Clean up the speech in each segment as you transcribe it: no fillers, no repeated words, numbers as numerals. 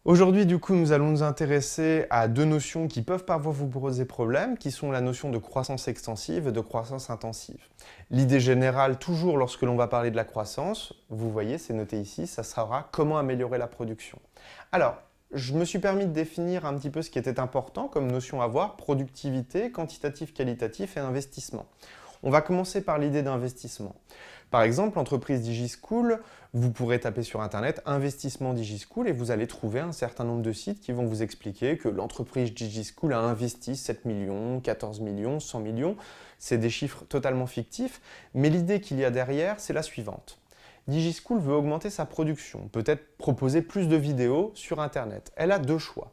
Aujourd'hui, du coup, nous allons nous intéresser à deux notions qui peuvent parfois vous poser problème, qui sont la notion de croissance extensive et de croissance intensive. L'idée générale, toujours lorsque l'on va parler de la croissance, vous voyez, c'est noté ici, ça sera comment améliorer la production. Alors, je me suis permis de définir un petit peu ce qui était important comme notion à voir, productivité, quantitatif, qualitatif et investissement. On va commencer par l'idée d'investissement. Par exemple, l'entreprise DigiSchool, vous pourrez taper sur Internet investissement DigiSchool et vous allez trouver un certain nombre de sites qui vont vous expliquer que l'entreprise DigiSchool a investi 7 millions, 14 millions, 100 millions. C'est des chiffres totalement fictifs, mais l'idée qu'il y a derrière, c'est la suivante. DigiSchool veut augmenter sa production, peut-être proposer plus de vidéos sur Internet. Elle a deux choix.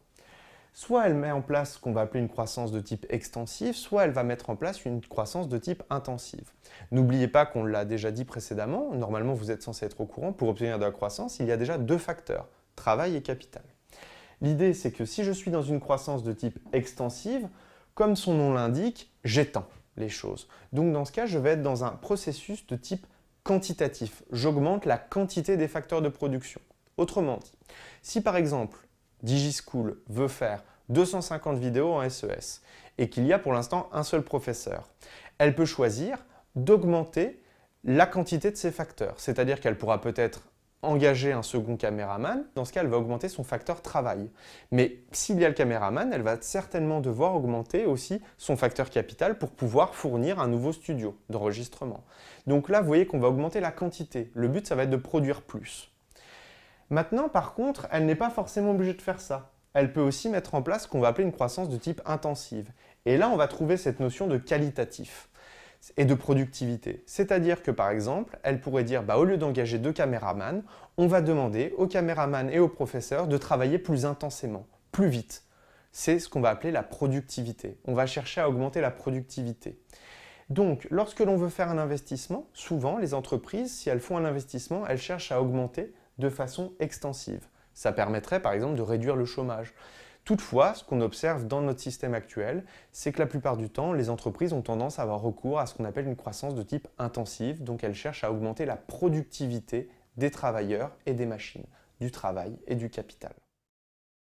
Soit elle met en place ce qu'on va appeler une croissance de type extensive, soit elle va mettre en place une croissance de type intensive. N'oubliez pas qu'on l'a déjà dit précédemment, normalement vous êtes censé être au courant, pour obtenir de la croissance, il y a déjà deux facteurs, travail et capital. L'idée c'est que si je suis dans une croissance de type extensive, comme son nom l'indique, j'étends les choses. Donc dans ce cas, je vais être dans un processus de type quantitatif. J'augmente la quantité des facteurs de production. Autrement dit, si par exemple, DigiSchool veut faire 250 vidéos en SES et qu'il y a pour l'instant un seul professeur, elle peut choisir d'augmenter la quantité de ces facteurs. C'est-à-dire qu'elle pourra peut-être engager un second caméraman. Dans ce cas, elle va augmenter son facteur travail. Mais s'il y a le caméraman, elle va certainement devoir augmenter aussi son facteur capital pour pouvoir fournir un nouveau studio d'enregistrement. Donc là, vous voyez qu'on va augmenter la quantité. Le but, ça va être de produire plus. Maintenant, par contre, elle n'est pas forcément obligée de faire ça. Elle peut aussi mettre en place ce qu'on va appeler une croissance de type intensive. Et là, on va trouver cette notion de qualitatif et de productivité. C'est-à-dire que, par exemple, elle pourrait dire, au lieu d'engager deux caméramans, on va demander aux caméramans et aux professeurs de travailler plus intensément, plus vite. C'est ce qu'on va appeler la productivité. On va chercher à augmenter la productivité. Donc, lorsque l'on veut faire un investissement, souvent, les entreprises, si elles font un investissement, elles cherchent à augmenter de façon extensive. Ça permettrait par exemple de réduire le chômage. Toutefois, ce qu'on observe dans notre système actuel, c'est que la plupart du temps, les entreprises ont tendance à avoir recours à ce qu'on appelle une croissance de type intensive, donc elles cherchent à augmenter la productivité des travailleurs et des machines, du travail et du capital.